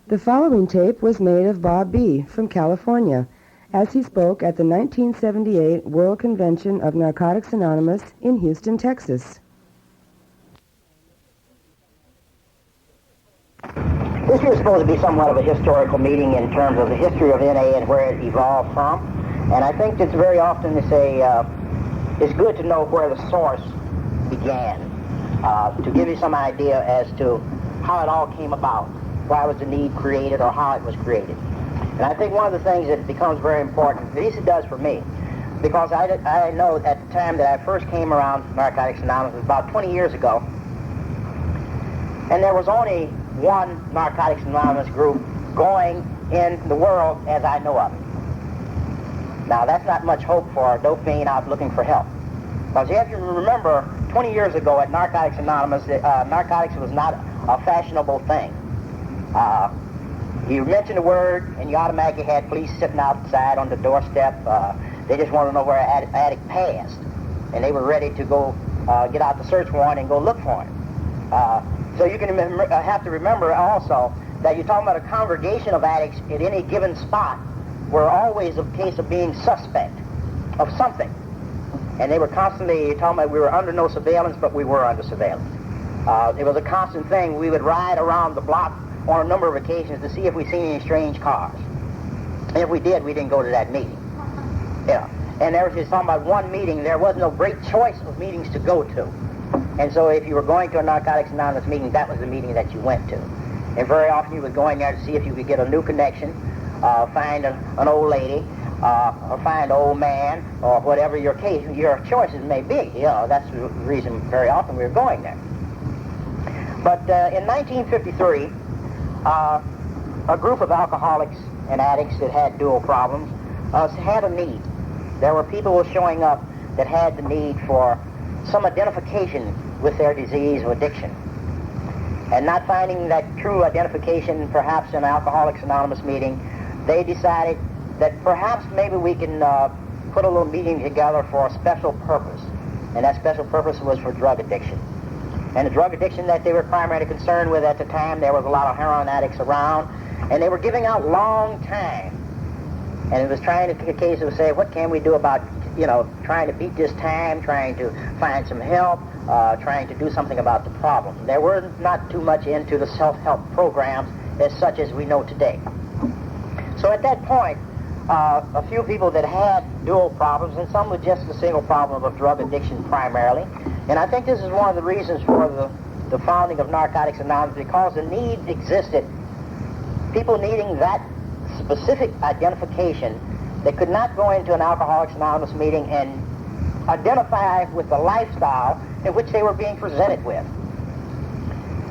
The following tape was made of Bob B. from California as he spoke at the 1978 World Convention of Narcotics Anonymous in Houston, Texas. This year is supposed to be somewhat of a historical meeting in terms of the history of NA and where it evolved from. And I think it's very often to say it's good to know where the source began, to give you some idea as to how it all came about, why was the need created or how it was created. And I think one of the things that becomes very important, at least it does for me, because I know at the time that I first came around Narcotics Anonymous, it was about 20 years ago, and there was only one Narcotics Anonymous group going in the world as I know of it. Now that's not much hope for a dope fiend out looking for help. Because you have to remember, 20 years ago at Narcotics Anonymous, narcotics was not a fashionable thing. You mentioned a word and you automatically had police sitting outside on the doorstep. They just wanted to know where an addict passed. And they were ready to go get out the search warrant and go look for him. So you can have to remember also that you're talking about a congregation of addicts at any given spot were always a case of being suspect of something. And they were constantly talking about we were under no surveillance, but we were under surveillance. It was a constant thing. We would ride around the block on a number of occasions to see if we seen any strange cars. And if we did, we didn't go to that meeting. Yeah. And there was just talking about one meeting. There was no great choice of meetings to go to. And so if you were going to a Narcotics Anonymous meeting, that was the meeting that you went to. And very often you were going there to see if you could get a new connection, find an old lady, or find an old man, or whatever your choices may be. You know, that's the reason very often we were going there. But in 1953, a group of alcoholics and addicts that had dual problems had a need. There were people showing up that had the need for some identification with their disease or addiction. And not finding that true identification perhaps in an Alcoholics Anonymous meeting, they decided that perhaps maybe we can put a little meeting together for a special purpose. And that special purpose was for drug addiction. And the drug addiction that they were primarily concerned with at the time, there was a lot of heroin addicts around, and they were giving out long time. And it was trying to, a case of say, what can we do about, you know, trying to beat this time, trying to find some help, trying to do something about the problem. They were not too much into the self-help programs as such as we know today. So at that point, a few people that had dual problems, and some with just the single problem of drug addiction primarily. And I think this is one of the reasons for the founding of Narcotics Anonymous, because the need existed. People needing that specific identification. They could not go into an Alcoholics Anonymous meeting and identify with the lifestyle in which they were being presented with.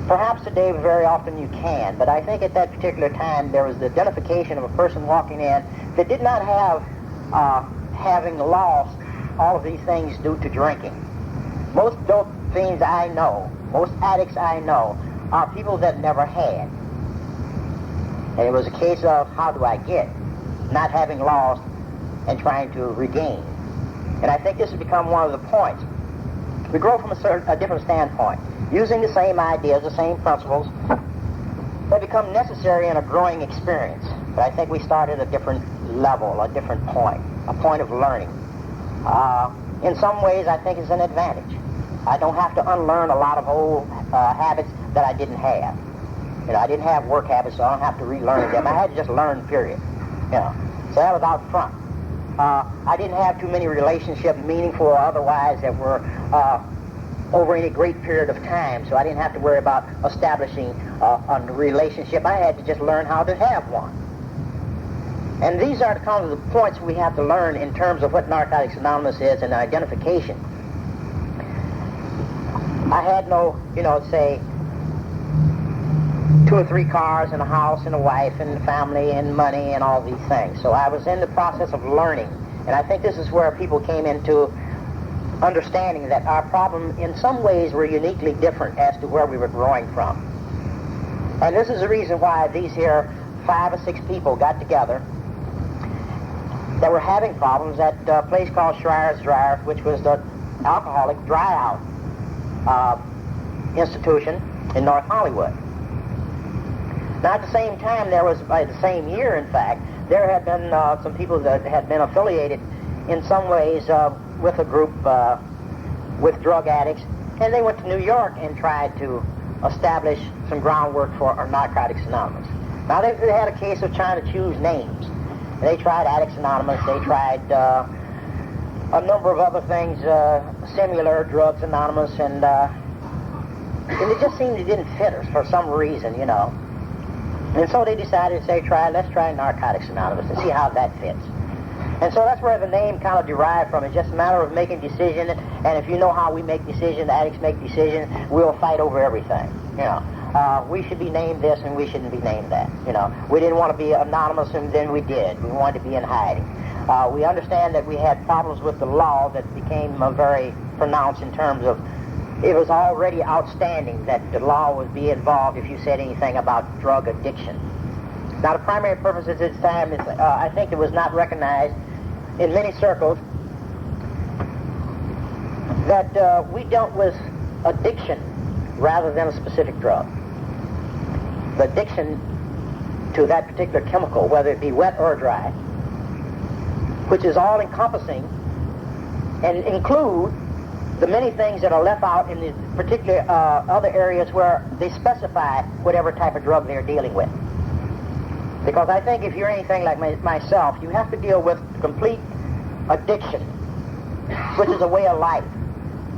Perhaps today very often you can, but I think at that particular time there was the identification of a person walking in that did not have having lost all of these things due to drinking. Most dope fiends I know, most addicts I know, are people that never had. And it was a case of how do I get, not having lost and trying to regain. And I think this has become one of the points. We grow from a different standpoint, using the same ideas, the same principles. They become necessary in a growing experience. But I think we start at a different level, a different point, a point of learning. In some ways, I think it's an advantage. I don't have to unlearn a lot of old habits that I didn't have. You know, I didn't have work habits, so I don't have to relearn them. I had to just learn, period. You know, so that was out front. I didn't have too many relationships, meaningful or otherwise, that were over any great period of time, so I didn't have to worry about establishing a relationship. I had to just learn how to have one. And these are the kind of the points we have to learn in terms of what Narcotics Anonymous is and identification. I had no, you know, say, 2 or 3 cars and a house and a wife and family and money and all these things. So I was in the process of learning. And I think this is where people came into understanding that our problem in some ways were uniquely different as to where we were growing from. And this is the reason why these here 5 or 6 people got together that were having problems at a place called Schreier's Dryer, which was the alcoholic dry out institution in North Hollywood. Now, at the same time, there was, by the same year, in fact, there had been some people that had been affiliated in some ways with a group with drug addicts, and they went to New York and tried to establish some groundwork for Narcotics Anonymous. Now, they had a case of trying to choose names. They tried Addicts Anonymous, they tried a number of other things, similar, Drugs Anonymous, and it just seemed it didn't fit us for some reason, you know. And so they decided to say, let's try Narcotics Anonymous and see how that fits. And so that's where the name kind of derived from. It's just a matter of making decisions, and if you know how we make decisions, addicts make decisions, we'll fight over everything, you know. We should be named this and we shouldn't be named that, you know. We didn't want to be anonymous, and then we did. We wanted to be in hiding. We understand that we had problems with the law that became very pronounced in terms of it was already outstanding that the law would be involved if you said anything about drug addiction. Now, the primary purpose at this time is, I think it was not recognized in many circles that we dealt with addiction rather than a specific drug. The addiction to that particular chemical, whether it be wet or dry, which is all-encompassing and include the many things that are left out in the particular other areas where they specify whatever type of drug they're dealing with. Because I think if you're anything like myself, you have to deal with complete addiction, which is a way of life.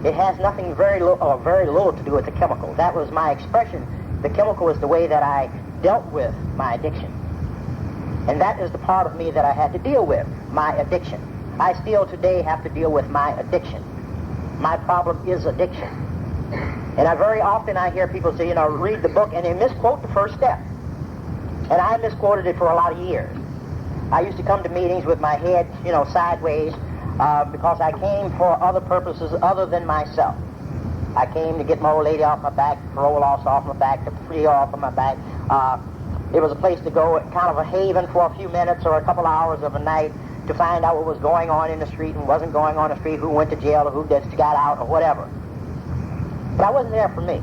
It has nothing very little to do with the chemical. That was my expression. The chemical is the way that I dealt with my addiction. And that is the part of me that I had to deal with, my addiction. I still today have to deal with my addiction. My problem is addiction. And very often I hear people say, you know, read the book, and they misquote the first step. And I misquoted it for a lot of years. I used to come to meetings with my head, you know, sideways, because I came for other purposes other than myself. I came to get my old lady off my back, to roll off my back, to free off of my back. It was a place to go, kind of a haven for a few minutes or a couple hours of a night to find out what was going on in the street and wasn't going on in the street, who went to jail or who just got out or whatever. But I wasn't there for me.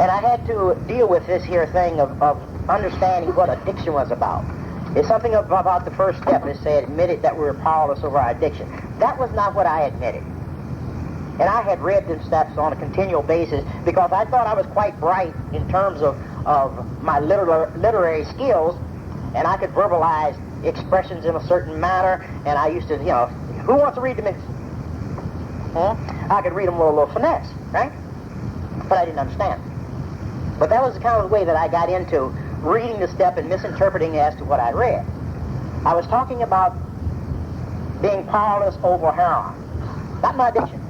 And I had to deal with this here thing of understanding what addiction was about. It's something about the first step. It said, admitted that we were powerless over our addiction. That was not what I admitted. And I had read them steps on a continual basis because I thought I was quite bright in terms of my literary skills, and I could verbalize expressions in a certain manner, and I used to, you know, who wants to read them? I could read them with a little finesse, right? But I didn't understand. But that was the kind of way that I got into reading the step and misinterpreting as to what I read. I was talking about being powerless over heroin, not my addiction.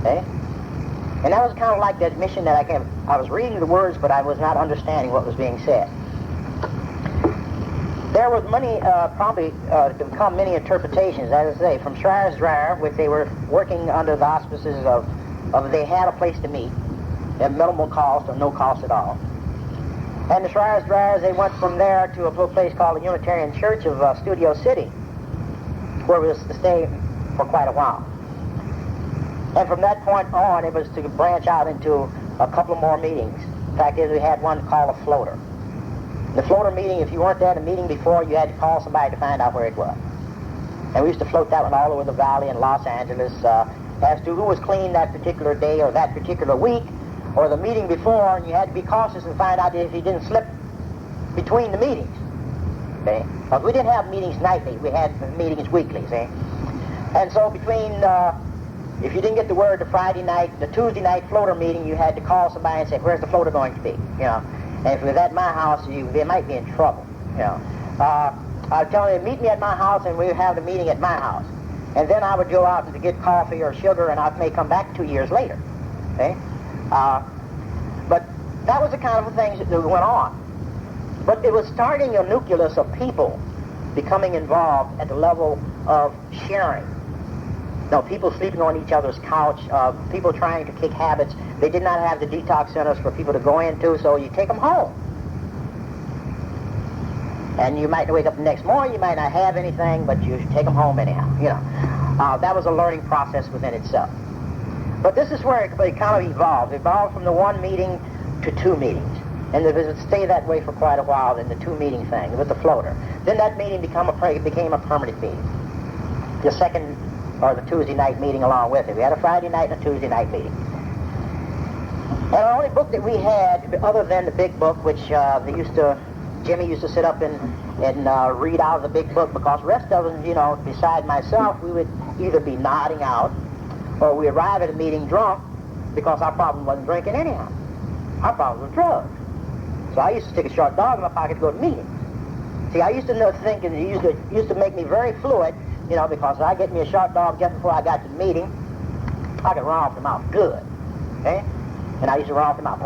Okay? And that was kind of like the admission that I gave. I was reading the words, but I was not understanding what was being said. There was many, probably to become many interpretations, as I say, from Schreier's Dryer, which they were working under the auspices of they had a place to meet at minimal cost or no cost at all. And the Schreier's Dryers, they went from there to a little place called the Unitarian Church of Studio City, where we was to stay for quite a while. And from that point on, it was to branch out into a couple of more meetings. In fact, we had one called a floater. The floater meeting, if you weren't there at a meeting before, you had to call somebody to find out where it was. And we used to float that one all over the valley in Los Angeles as to who was clean that particular day or that particular week or the meeting before, and you had to be cautious and find out if you didn't slip between the meetings. Okay? Because we didn't have meetings nightly, we had meetings weekly, see? And so between, if you didn't get the word the Friday night, the Tuesday night floater meeting, you had to call somebody and say, where's the floater going to be? You know? And if it was at my house, they might be in trouble, you know. I would tell them, meet me at my house, and we would have the meeting at my house. And then I would go out to get coffee or sugar, and I may come back 2 years later. Okay? But that was the kind of things that went on. But it was starting a nucleus of people becoming involved at the level of sharing. No, people sleeping on each other's couch, people trying to kick habits. They did not have the detox centers for people to go into, so you take them home. And you might wake up the next morning, you might not have anything, but you take them home anyhow, you know. That was a learning process within itself. But this is where it kind of evolved. It evolved from the one meeting to 2 meetings. And it would stay that way for quite a while in the two-meeting thing with the floater. Then that meeting became a permanent meeting. The second or the Tuesday night meeting along with it. We had a Friday night and a Tuesday night meeting. And the only book that we had, other than the big book, which Jimmy used to sit up and read out of the big book, because the rest of us, beside myself, we would either be nodding out or we arrive at a meeting drunk, because our problem wasn't drinking anyhow. Our problem was drugs. So I used to stick a short dog in my pocket to go to meetings. See, I used to think, and it used to make me very fluid, because if I get me a short dog just before I got to the meeting, I could run off the mouth good. Okay? And I used to run off the mouth.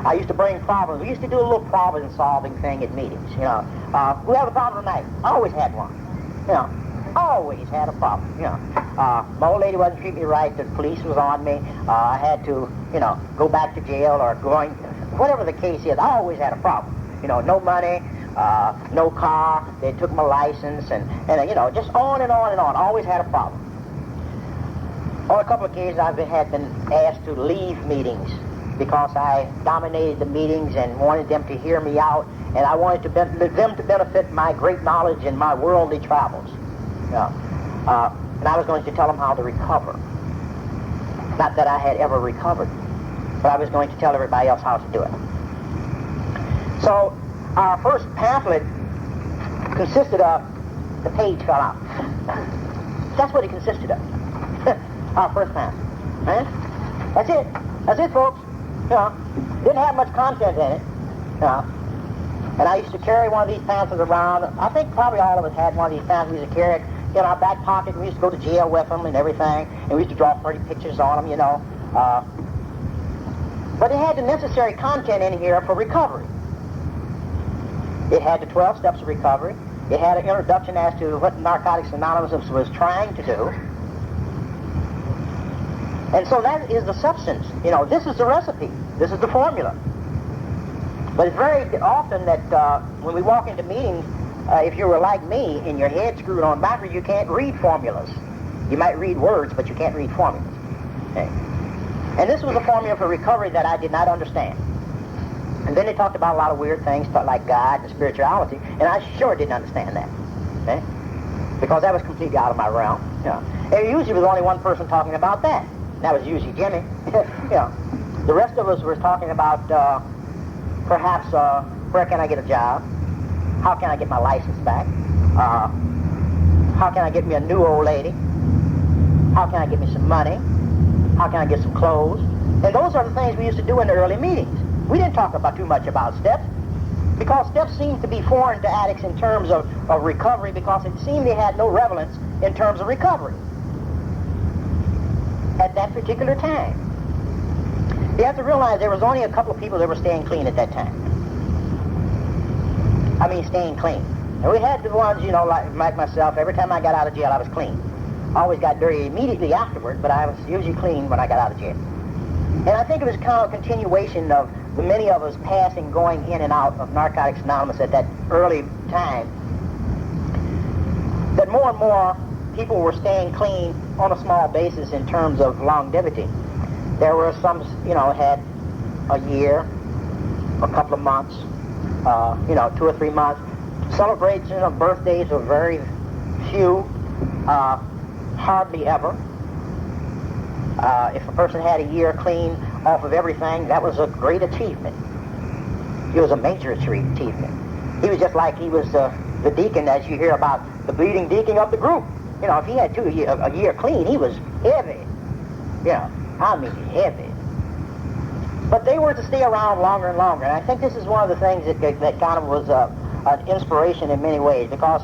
I used to bring problems. We used to do a little problem-solving thing at meetings. We have a problem tonight. I always had one. Always had a problem. My old lady wasn't treating me right. The police was on me. I had to, go back to jail or whatever the case is. I always had a problem. No money, no car. They took my license, and just on and on and on. Always had a problem. On a couple of occasions, I've been asked to leave meetings because I dominated the meetings and wanted them to hear me out, and I wanted them to benefit my great knowledge and my worldly travels. And I was going to tell them how to recover. Not that I had ever recovered, but I was going to tell everybody else how to do it. So our first pamphlet consisted of, the page fell out. That's what it consisted of. Our first pamphlet. Right? That's it. That's it, folks. Didn't have much content in it. And I used to carry one of these pamphlets around. I think probably all of us had one of these pamphlets. We used to carry it in our back pocket. We used to go to jail with them and everything. And we used to draw pretty pictures on them, But it had the necessary content in here for recovery. It had the 12 steps of recovery. It had an introduction as to what Narcotics Anonymous was trying to do. And so that is the substance. This is the recipe. This is the formula. But it's very often that when we walk into meetings, if you were like me and your head screwed on backwards, you can't read formulas. You might read words, but you can't read formulas. Okay? And this was a formula for recovery that I did not understand. And then they talked about a lot of weird things, like God and spirituality, and I sure didn't understand that. Okay? Because that was completely out of my realm. And there usually was only one person talking about that. That was usually Jimmy. The rest of us were talking about perhaps where can I get a job? How can I get my license back? How can I get me a new old lady? How can I get me some money? How can I get some clothes? And those are the things we used to do in the early meetings. We didn't talk too much about steps, because steps seemed to be foreign to addicts in terms of recovery, because it seemed they had no relevance in terms of recovery at that particular time. You have to realize there was only a couple of people that were staying clean at that time. I mean, staying clean. And we had the ones, like myself. Every time I got out of jail, I was clean. I always got dirty immediately afterward, but I was usually clean when I got out of jail. And I think it was kind of a continuation of the many of us going in and out of Narcotics Anonymous at that early time, that more and more people were staying clean on a small basis in terms of longevity. There were some, had a year, a couple of months, 2 or 3 months. Celebrations of birthdays were very few, hardly ever. If a person had a year clean off of everything, that was a great achievement. It was a major achievement. He was just like he was the deacon, as you hear about the bleeding deacon of the group. If he had a year clean, he was heavy. Heavy. But they were to stay around longer and longer. And I think this is one of the things that kind of was an inspiration in many ways, because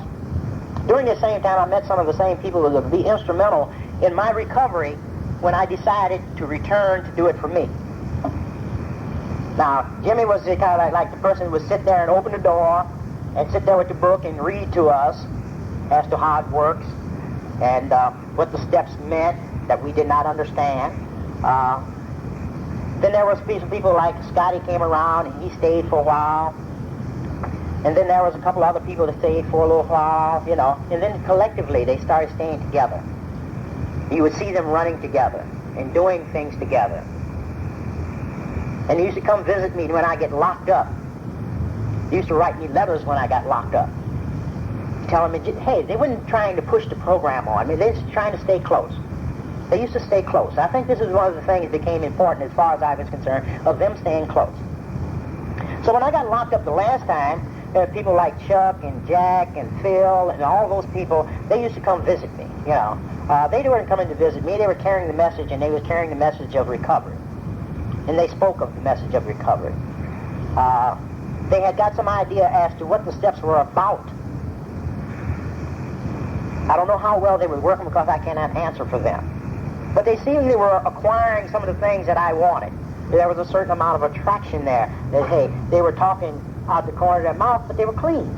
during the same time I met some of the same people that would be instrumental in my recovery when I decided to return to do it for me. Now, Jimmy was kind of like the person who would sit there and open the door and sit there with the book and read to us as to how it works and what the steps meant that we did not understand. Then there was people like Scotty came around and he stayed for a while. And then there was a couple other people that stayed for a little while, And then collectively they started staying together. You would see them running together and doing things together. And they used to come visit me when I get locked up. They used to write me letters when I got locked up, telling me, hey, they weren't trying to push the program on me. They were just trying to stay close. They used to stay close. I think this is one of the things that became important as far as I was concerned, of them staying close. So when I got locked up the last time, there were people like Chuck and Jack and Phil and all those people. They used to come visit me, you know. They weren't coming to visit me. They were carrying the message, and they were carrying the message of recovery. And they spoke of the message of recovery. They had got some idea as to what the steps were about. I don't know how well they were working because I cannot answer for them. But they seemed they were acquiring some of the things that I wanted. There was a certain amount of attraction there. That, hey, they were talking out the corner of their mouth, but they were clean.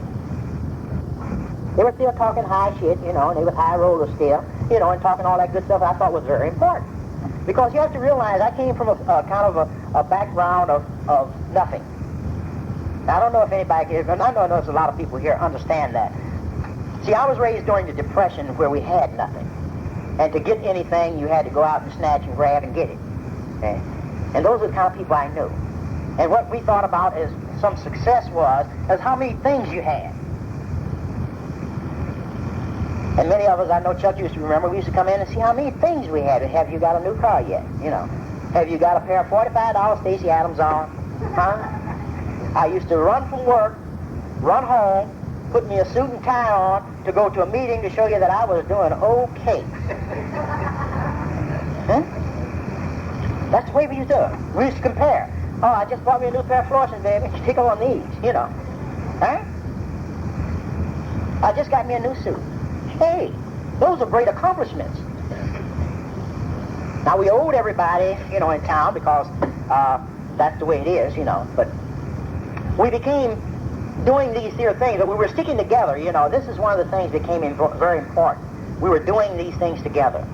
They were still talking high shit, you know, and they were high rollers still, you know, and talking all that good stuff I thought was very important. Because you have to realize I came from a kind of a background of nothing. Now, I don't know if anybody here, and I know there's a lot of people here understand that. See, I was raised during the Depression where we had nothing. And to get anything, you had to go out and snatch and grab and get it. Okay? And those are the kind of people I knew. And what we thought about as some success was how many things you had. And many of us, I know Chuck used to remember, we used to come in and see how many things we had. Have you got a new car yet? You know. Have you got a pair of $45 Stacey Adams on? Huh? I used to run from work, run home, put me a suit and tie on to go to a meeting to show you that I was doing okay. Huh? That's the way we used to do it. We used to compare. Oh, I just bought me a new pair of flossing, baby. Tickle on these, you know. Huh? I just got me a new suit. Hey, those are great accomplishments. Now, we owed everybody, you know, in town because that's the way it is, you know. But we became doing these here things, but we were sticking together, you know. This is one of the things that became very important. We were doing these things together.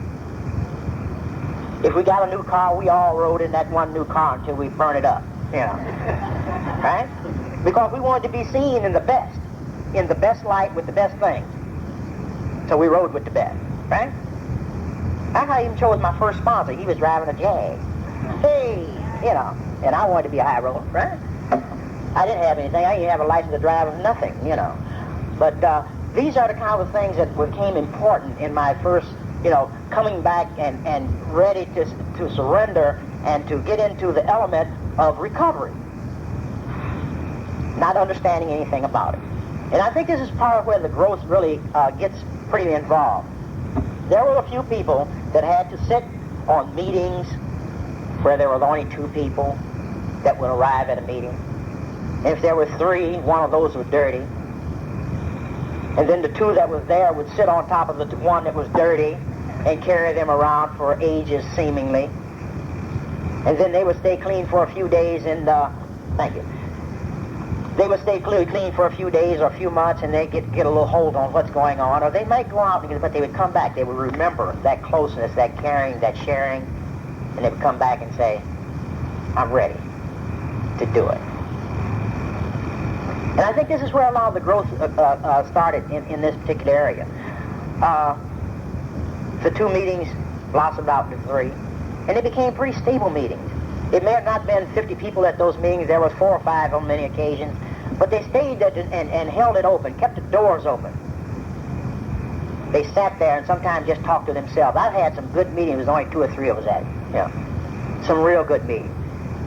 If we got a new car, we all rode in that one new car until we burned it up, you know. Right? Because we wanted to be seen in the best light with the best things. So we rode with the best, right? I even chose my first sponsor. He was driving a Jag. Hey, you know, and I wanted to be a high roller, right? I didn't have anything. I didn't have a license to drive or nothing, you know. But these are the kind of things that became important in my first, you know, coming back and ready to surrender and to get into the element of recovery. Not understanding anything about it. And I think this is part of where the growth really gets pretty involved. There were a few people that had to sit on meetings where there were only 2 people that would arrive at a meeting. And if there were 3, one of those was dirty. And then the 2 that was there would sit on top of the one that was dirty and carry them around for ages, seemingly. And then they would stay clean for a few days and, thank you. They would stay clean for a few days or a few months, and they'd get a little hold on what's going on. Or they might go out, but they would come back. They would remember that closeness, that caring, that sharing, and they would come back and say, I'm ready to do it. And I think this is where a lot of the growth started in this particular area. The 2 meetings blossomed out into 3, and they became pretty stable meetings. It may have not been 50 people at those meetings. There was 4 or 5 on many occasions. But they stayed and held it open, kept the doors open. They sat there and sometimes just talked to themselves. I've had some good meetings. There was only 2 or 3 of us at it. You know, some real good meetings.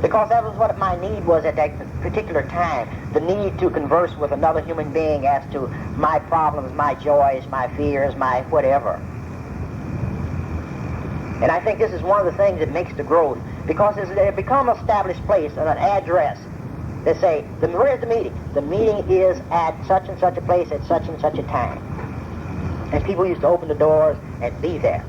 Because that was what my need was at that particular time. The need to converse with another human being as to my problems, my joys, my fears, my whatever. And I think this is one of the things that makes the growth. Because they become an established place and an address. They say, where's the meeting? The meeting is at such and such a place at such and such a time. And people used to open the doors and be there.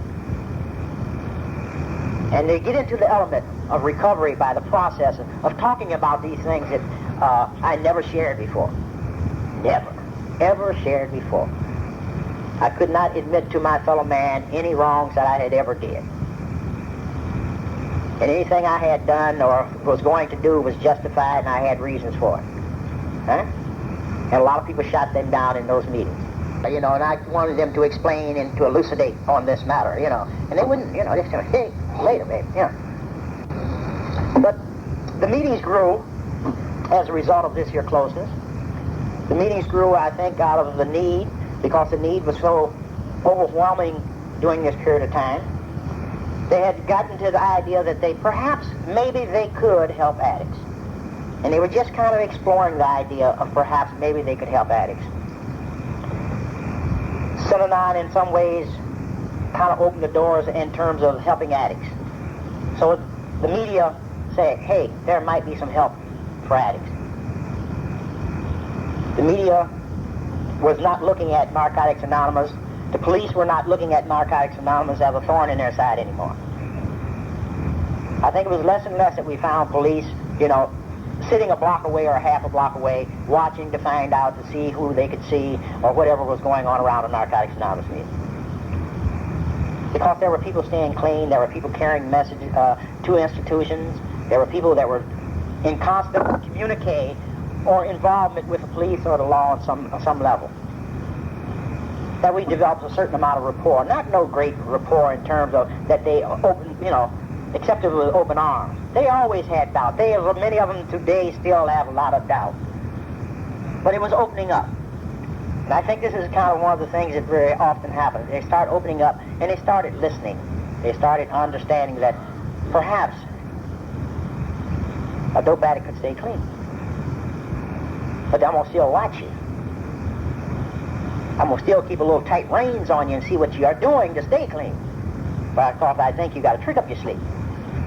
And they get into the element of recovery by the process of talking about these things that I never shared before. Never, ever shared before. I could not admit to my fellow man any wrongs that I had ever did. And anything I had done or was going to do was justified, and I had reasons for it. Huh? And a lot of people shot them down in those meetings. You know, and I wanted them to explain and to elucidate on this matter, you know. And they wouldn't, you know, they said, hey, later, baby, you know. But The meetings grew as a result of this here closeness. The meetings grew, I think, out of the need, because the need was so overwhelming during this period of time. They had gotten to the idea that maybe they could help addicts. And they were just kind of exploring the idea of perhaps maybe they could help addicts. Synanon, in some ways, kind of opened the doors in terms of helping addicts. So the media said, hey, there might be some help for addicts. The media was not looking at Narcotics Anonymous. The police were not looking at Narcotics Anonymous as a thorn in their side anymore. I think it was less and less that we found police, sitting a block away or a half a block away, watching to find out to see who they could see or whatever was going on around a Narcotics Anonymous meeting. Because there were people staying clean, there were people carrying messages to institutions, there were people that were in constant communique or involvement with the police or the law on some level. That we developed a certain amount of rapport, not no great rapport in terms of that they accepted with open arms. They always had doubt. Many of them today still have a lot of doubt. But it was opening up. And I think this is kind of one of the things that very often happens. They start opening up, and they started listening. They started understanding that perhaps a dope addict could stay clean. But I'm going to still watch you. I'm going to still keep a little tight reins on you and see what you are doing to stay clean. Because I think you got a trick up your sleeve.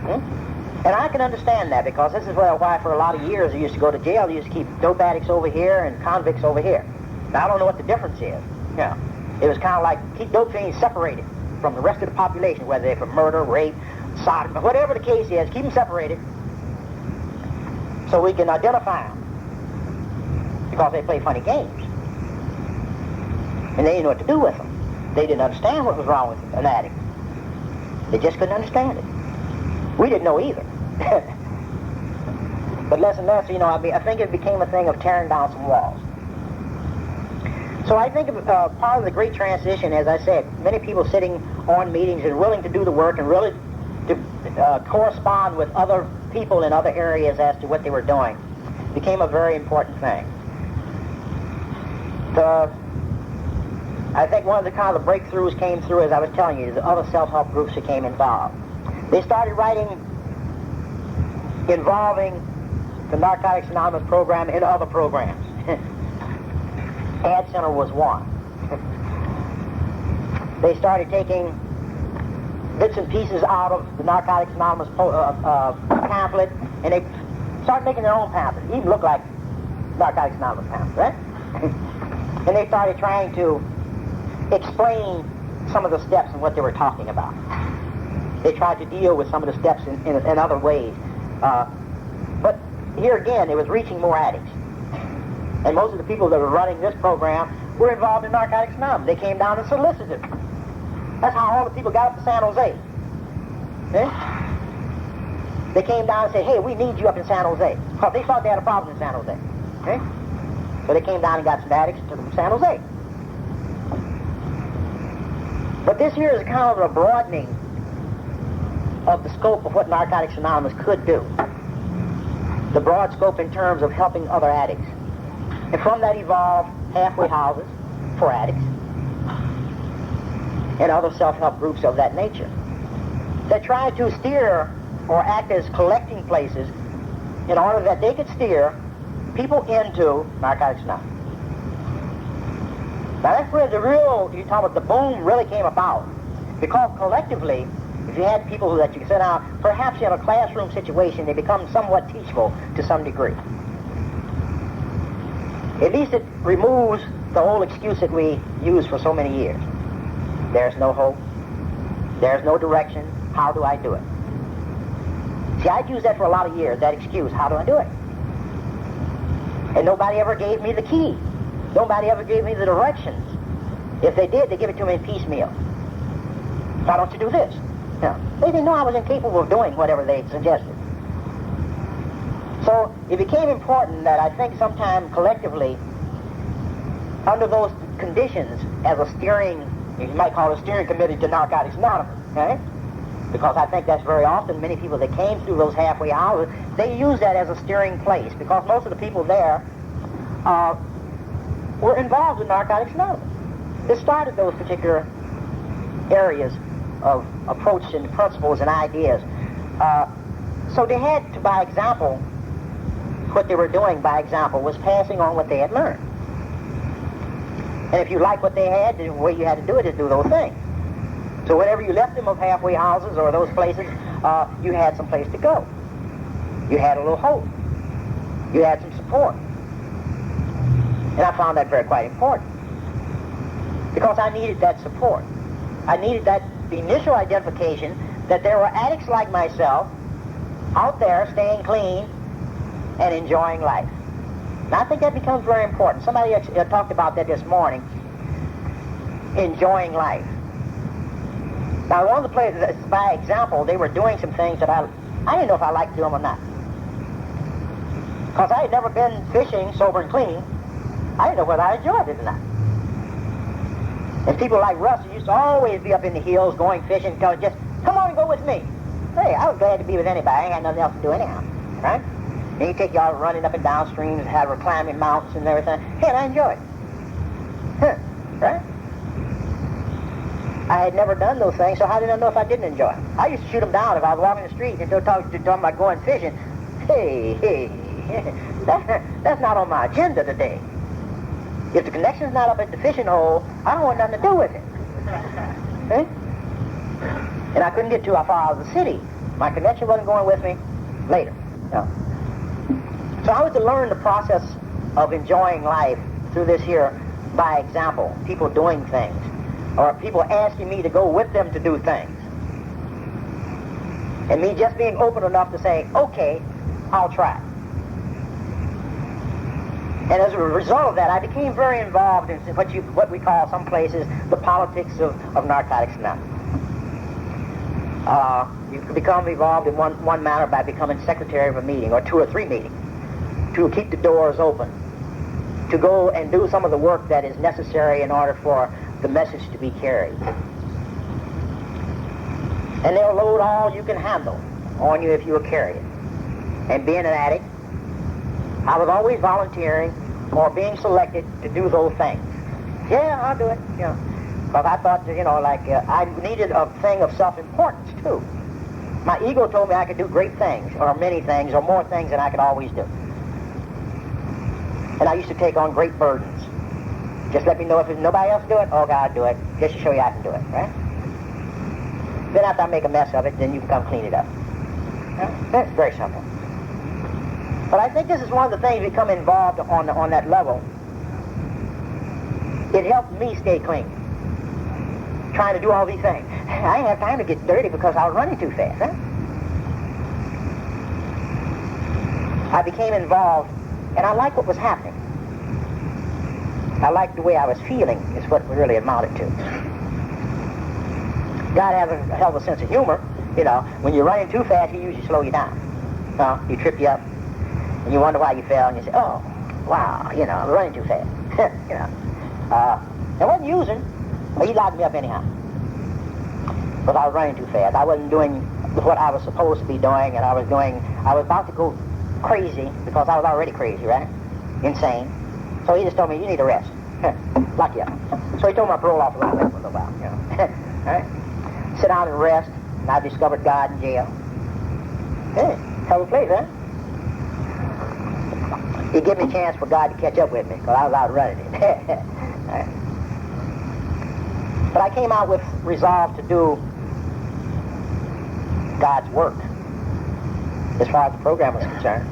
And I can understand that, because this is why for a lot of years you used to go to jail. You used to keep dope addicts over here and convicts over here. Now, I don't know what the difference is. It was kind of like keep dope fiends separated from the rest of the population, whether they're for murder, rape, sodomy, whatever the case is, keep them separated so we can identify them, because they play funny games. And they didn't know what to do with them. They didn't understand what was wrong with an addict. They just couldn't understand it. We didn't know either. But less and less, I think it became a thing of tearing down some walls. So I think part of the great transition, as I said, many people sitting on meetings and willing to do the work and really to correspond with other people in other areas as to what they were doing, became a very important thing. I think one of the kind of breakthroughs came through, as I was telling you, the other self-help groups became involved. They started writing involving the Narcotics Anonymous program in other programs. Ad Center was one. They started taking bits and pieces out of the Narcotics Anonymous pamphlet, and they started making their own pamphlet. It even looked like Narcotics Anonymous pamphlet, right? And they started trying to explain some of the steps and what they were talking about. They tried to deal with some of the steps in other ways. But here again, it was reaching more addicts. And most of the people that were running this program were involved in Narcotics Anonymous. They came down and solicited. That's how all the people got up to San Jose. They came down and said, hey, we need you up in San Jose. Because they thought they had a problem in San Jose. So they came down and got some addicts to San Jose. But this here is kind of a broadening of the scope of what Narcotics Anonymous could do. The broad scope in terms of helping other addicts. And from that evolved halfway houses for addicts and other self-help groups of that nature that tried to steer or act as collecting places in order that they could steer people into Narcotics Anonymous. Now that's where you talk about the boom really came about. Because collectively, if you had people that you could sit down, perhaps in a classroom situation, they become somewhat teachable to some degree. At least it removes the whole excuse that we use for so many years. There's no hope. There's no direction. How do I do it? See, I'd used that for a lot of years, that excuse. How do I do it? And nobody ever gave me the key. Nobody ever gave me the directions. If they did, they give it to me in piecemeal. Why don't you do this? No. They didn't know I was incapable of doing whatever they suggested. So it became important that I think sometime collectively, under those conditions, as a steering, you might call it a steering committee to Narcotics Anonymous, okay? Because I think that's very often many people that came through those halfway houses, they use that as a steering place, because most of the people there were involved in Narcotics Anonymous. It started those particular areas of approach and principles and ideas. So they had to, by example, what they were doing by example was passing on what they had learned. And if you liked what they had, the way you had to do it is do those things. So whenever you left them of halfway houses or those places, you had some place to go. You had a little hope. You had some support. And I found that quite important. Because I needed that support. I needed that initial identification that there were addicts like myself out there staying clean and enjoying life. And I think that becomes very important. Somebody talked about that this morning. Enjoying life. Now, one of the places, by example, they were doing some things that I didn't know if I liked to do them or not. Because I had never been fishing sober and clean. I didn't know whether I enjoyed it or not. And people like Russ used to always be up in the hills going fishing, just, come on and go with me. Hey, I was glad to be with anybody. I ain't had nothing else to do anyhow, right? And he'd take y'all running up and down streams and have her climbing mountains and everything. Hey, and I enjoyed it. Huh, right? I had never done those things, so how did I know if I didn't enjoy them? I used to shoot them down if I was walking the street and they're talking about going fishing. Hey, that's not on my agenda today. If the connection's not up at the fishing hole, I don't want nothing to do with it. Okay? And I couldn't get too far out of the city. My connection wasn't going with me later. No. So I was to learn the process of enjoying life through this here by example, people doing things, or people asking me to go with them to do things. And me just being open enough to say, okay, I'll try. And as a result of that, I became very involved in what we call some places the politics of Narcotics Anonymous. You can become involved in one manner by becoming secretary of a meeting or 2 or 3 meetings, to keep the doors open, to go and do some of the work that is necessary in order for the message to be carried. And they'll load all you can handle on you if you will carry it. And being an addict, I was always volunteering or being selected to do those things. Yeah, I'll do it, you know. Because I thought, I needed a thing of self-importance, too. My ego told me I could do great things, or many things, or more things than I could always do. And I used to take on great burdens. Just let me know if nobody else do it, oh, God, do it. Just to show you I can do it, right? Then after I make a mess of it, then you can come clean it up. That's very simple. But I think this is one of the things we become involved on that level. It helped me stay clean. Trying to do all these things. I didn't have time to get dirty because I was running too fast. Huh? I became involved, and I liked what was happening. I liked the way I was feeling, is what it really amounted to. God has a hell of a sense of humor. You know, when you're running too fast, he usually slow you down. He trip you up, and you wonder why you fell, and you say, oh, wow, I'm running too fast. I wasn't using, but he locked me up anyhow. But I was running too fast. I wasn't doing what I was supposed to be doing, and I was about to go crazy, because I was already crazy, right? Insane. So he just told me, you need a rest. Lock you up. So he told me I parole off around there for a little while, All right? Sit down and rest, and I discovered God in jail. Hey, hell of a place, huh? He gave me a chance for God to catch up with me, because I was out running it. Right? But I came out with resolve to do God's work, as far as the program was concerned.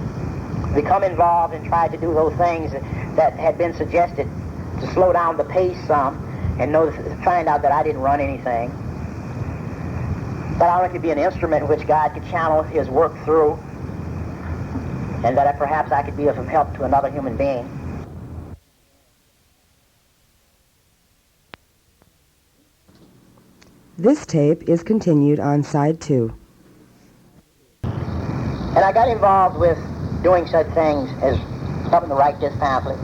Become involved and try to do those things that had been suggested to slow down the pace some, and find out that I didn't run anything. That I could be an instrument in which God could channel his work through, and that perhaps I could be of some help to another human being. This tape is continued on side 2. And I got involved with doing such things as helping to write this pamphlet.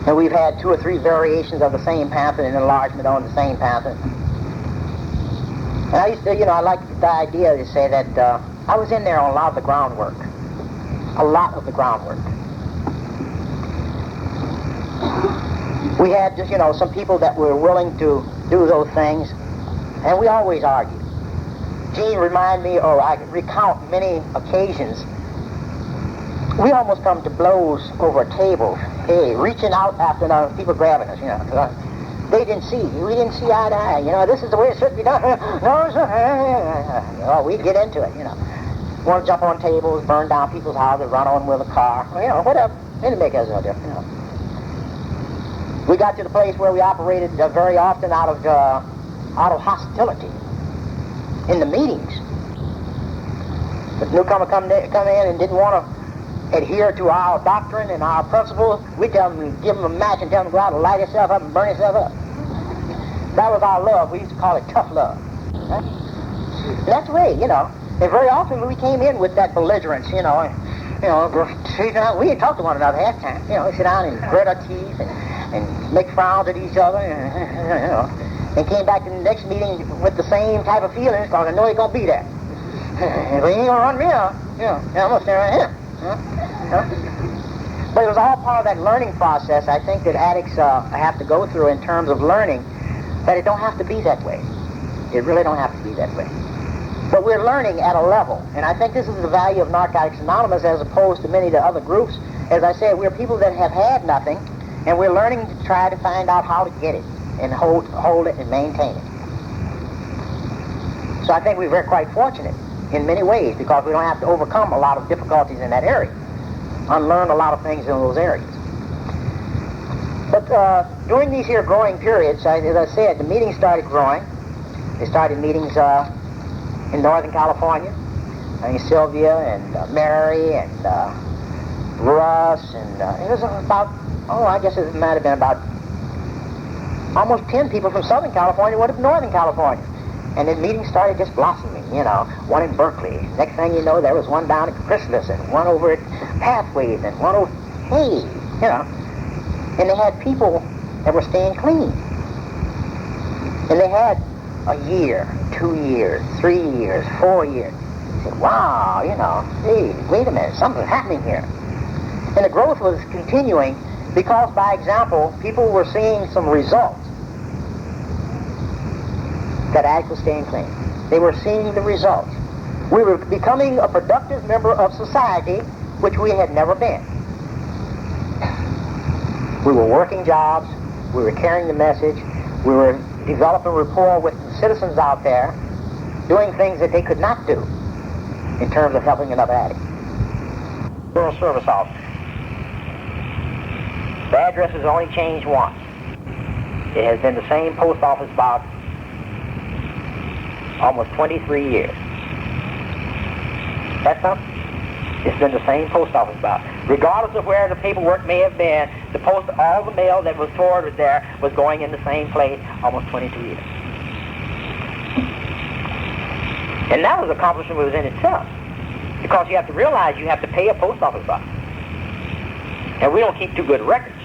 And we've had 2 or 3 variations of the same pamphlet, and enlargement on the same pamphlet. And I used to, I like the idea to say that I was in there on a lot of the groundwork. A lot of the groundwork. We had just, some people that were willing to do those things, and we always argued. Gene reminded me, or I recount many occasions, we almost come to blows over tables. Hey, reaching out after people grabbing us, They didn't see. We didn't see eye to eye. This is the way it should be done. No, sir. We get into it, Want to jump on tables, burn down people's houses, run on with a car, whatever. It didn't make us no difference, We got to the place where we operated very often out of hostility in the meetings. If a newcomer come in and didn't want to adhere to our doctrine and our principles, we tell them, give them a match and tell them to go out and light yourself up and burn yourself up. That was our love. We used to call it tough love. Right? And that's the way, And very often we came in with that belligerence, we didn't talk to one another half the time. We sit down and grit our teeth and make frowns at each other, and came back to the next meeting with the same type of feelings because I know he's going to be there. If he ain't going to run me out, I'm going to stand right here. But it was all part of that learning process, I think, that addicts have to go through in terms of learning that it don't have to be that way. It really don't have to be that way. But we're learning at a level, and I think this is the value of Narcotics Anonymous as opposed to many of the other groups. As I said, we're people that have had nothing, and we're learning to try to find out how to get it and hold it and maintain it. So I think we're quite fortunate in many ways because we don't have to overcome a lot of difficulties in that area, unlearn a lot of things in those areas. But during these here growing periods, as I said, the meetings started growing. They started meetings in Northern California. Sylvia and Mary and Russ, and it was about, I guess it might have been about almost 10 people from Southern California went to Northern California. And then meetings started just blossoming, one in Berkeley. Next thing you know, there was one down at Chrysalis and one over at Pathways and one over, And they had people that were staying clean. And they had a year, 2 years, 3 years, 4 years. You said, wow, hey, wait a minute, something's happening here. And the growth was continuing because, by example, people were seeing some results. That addict was staying clean. They were seeing the results. We were becoming a productive member of society, which we had never been. We were working jobs. We were carrying the message. We were developing rapport with the citizens out there, doing things that they could not do in terms of helping another addict. Rural Service Office. The address has only changed once. It has been the same post office about almost 23 years. That's something? It's been the same post office about. Regardless of where the paperwork may have been, all the mail that was forwarded there was going in the same place almost 22 years. And that was an accomplishment within itself. Because you have to realize you have to pay a post office box. And we don't keep too good records.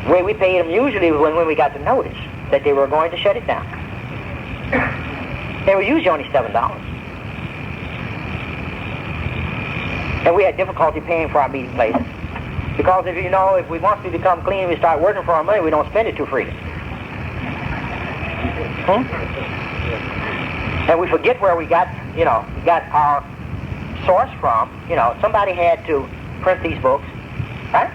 The way we paid them usually was when we got the notice that they were going to shut it down. They were usually only $7. And we had difficulty paying for our meeting places. Because if we once we become clean, we start working for our money, we don't spend it too freely. And we forget where we got our source from. Somebody had to print these books, right?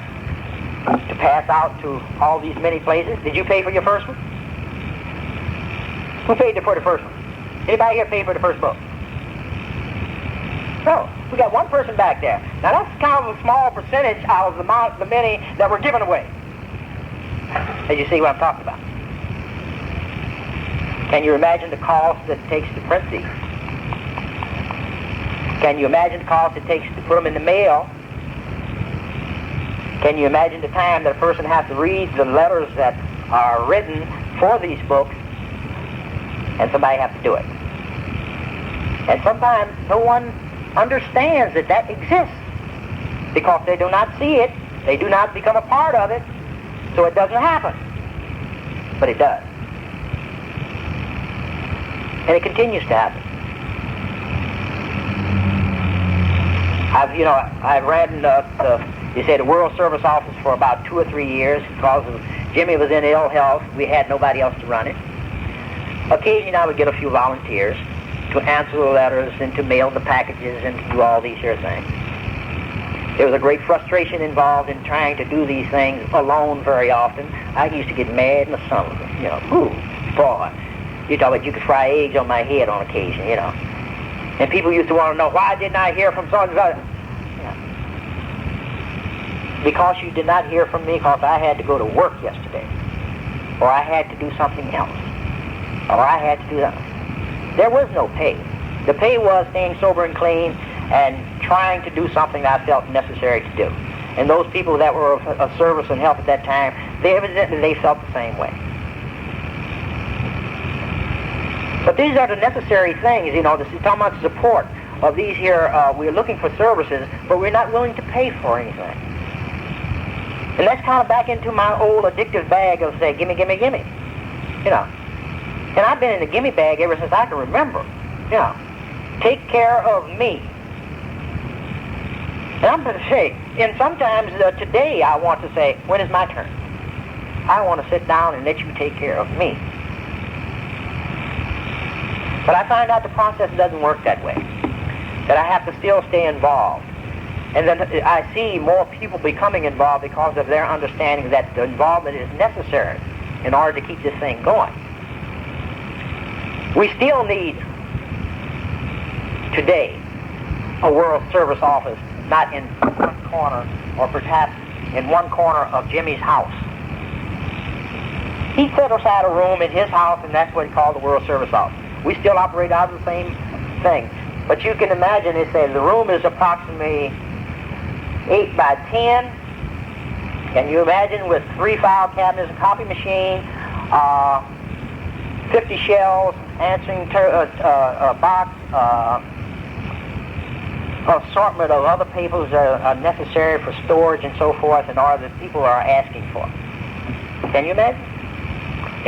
To pass out to all these many places. Did you pay for your first one? Who paid for the first one? Anybody here pay for the first book? No. We got one person back there. Now that's kind of a small percentage out of the many that were given away. As you see what I'm talking about. Can you imagine the cost that it takes to print these? Can you imagine the cost it takes to put them in the mail? Can you imagine the time that a person has to read the letters that are written for these books, and somebody has to do it? And sometimes no one understands that exists because they do not see it, they do not become a part of it, so it doesn't happen. But it does. And it continues to happen. I've ran the World Service Office for about 2 or 3 years because Jimmy was in ill health. We had nobody else to run it. Occasionally I would get a few volunteers to answer the letters and to mail the packages and to do all these here things. There was a great frustration involved in trying to do these things alone very often. I used to get mad in the summer, Ooh, boy. You talk about you could fry eggs on my head on occasion, And people used to want to know, why didn't I hear from so-and-so? Because you did not hear from me because I had to go to work yesterday. Or I had to do something else. Or I had to do that. There was no pay. The pay was staying sober and clean and trying to do something that I felt necessary to do. And those people that were of service and help at that time, they felt the same way. But these are the necessary things, this is talking about the support of these here, we're looking for services, but we're not willing to pay for anything. And that's kind of back into my old addictive bag of, say, gimme, gimme, gimme. And I've been in the gimme bag ever since I can remember. Take care of me. And I'm going to say, and sometimes today I want to say, when is my turn? I want to sit down and let you take care of me. But I find out the process doesn't work that way. That I have to still stay involved. And then I see more people becoming involved because of their understanding that the involvement is necessary in order to keep this thing going. We still need, today, a World Service Office, not in one corner, or perhaps in one corner of Jimmy's house. He set aside a room in his house, and that's what he called the World Service Office. We still operate out of the same thing. But you can imagine, they say the room is approximately 8 by 10. Can you imagine, with 3 file cabinets, a copy machine, 50 shelves, answering box, assortment of other papers that are necessary for storage and so forth, and all that people are asking for. Can you imagine?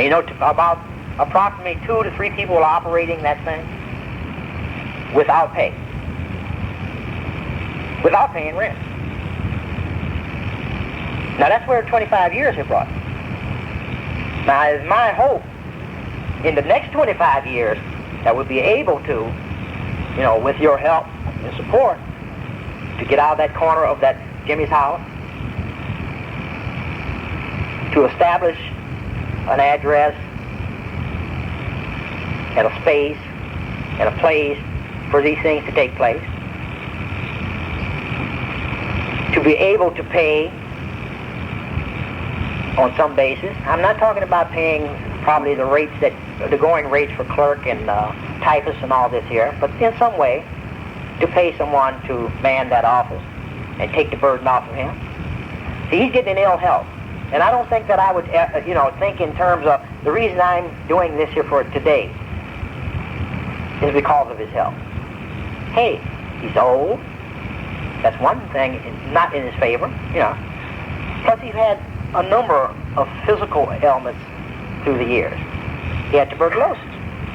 And about approximately 2 to 3 people are operating that thing without pay, without paying rent. Now that's where 25 years have brought us. Now it's my hope in the next 25 years that we'll be able to, with your help and support, to get out of that corner of that Jimmy's house, to establish an address and a space and a place for these things to take place, to be able to pay on some basis. I'm not talking about paying probably the rates the going rates for clerk and typist and all this here, but in some way to pay someone to man that office and take the burden off of him. See, he's getting ill health, and I don't think that I would, think in terms of the reason I'm doing this here for today is because of his health. Hey, he's old. That's one thing, not in his favor, Plus, he's had a number of physical ailments through the years. He had tuberculosis.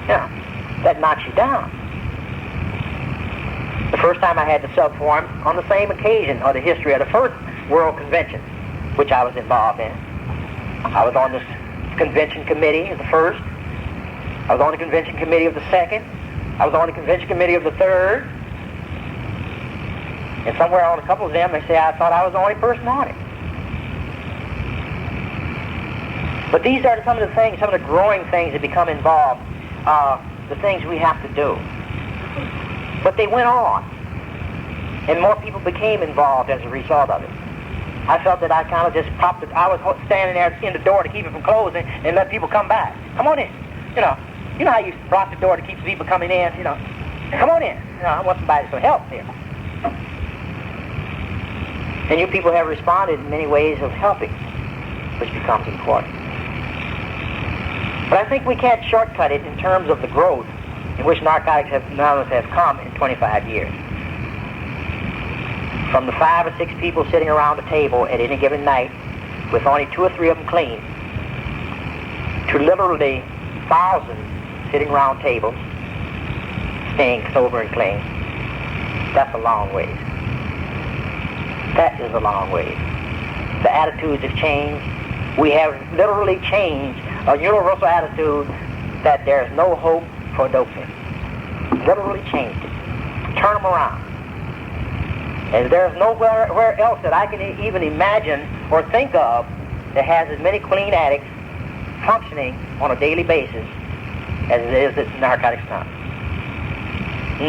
That knocks you down. The first time I had to sub for him on the same occasion, or the history of the first World Convention, which I was involved in. I was on the convention committee of the first. I was on the convention committee of the second. I was on the convention committee of the third. And somewhere on a couple of them, they say I thought I was the only person on it. But these are some of the things, some of the growing things that become involved, the things we have to do. But they went on, and more people became involved as a result of it. I felt that I kind of just popped it. I was standing there in the door to keep it from closing and let people come back. Come on in. You know how you block the door to keep people coming in, Come on in. I want somebody to help here. And you people have responded in many ways of helping, which becomes important. But I think we can't shortcut it in terms of the growth in which Narcotics Anonymous have come in 25 years. From the 5 or 6 people sitting around the table at any given night, with only 2 or 3 of them clean, to literally thousands sitting around tables staying sober and clean. That's a long ways. That is a long ways. The attitudes have changed. We have literally changed a universal attitude that there's no hope for doping. Literally changed it. Turn them around. And there's nowhere else that I can even imagine or think of that has as many clean addicts functioning on a daily basis as it is at Narcotics Anonymous.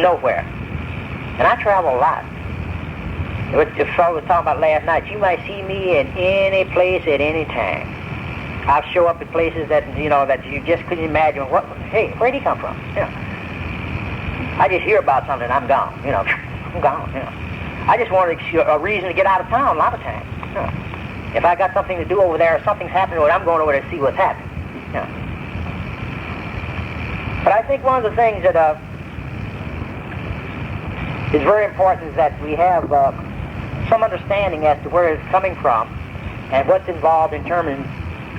Nowhere. And I travel a lot. The fellow was talking about last night, you might see me at any place at any time. I'll show up at places that, that you just couldn't imagine. Hey, where'd he come from? I just hear about something, I'm gone. I'm gone. I just wanted a reason to get out of town a lot of times. If I got something to do over there or something's happening, I'm going over there to see what's happening. But I think one of the things that is very important is that we have some understanding as to where it's coming from and what's involved in terms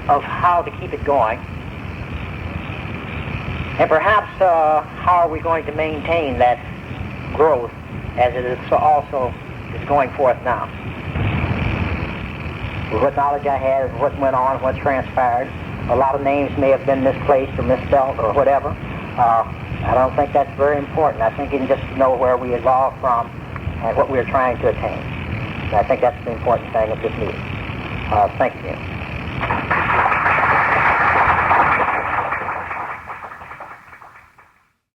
of how to keep it going. And perhaps how are we going to maintain that growth as it is also is going forth now. With what knowledge I have, what went on, what transpired, a lot of names may have been misplaced or misspelled or whatever. I don't think that's very important. I think you can just know where we evolved from and what we are trying to attain. And I think that's the important thing at this meeting. Thank you.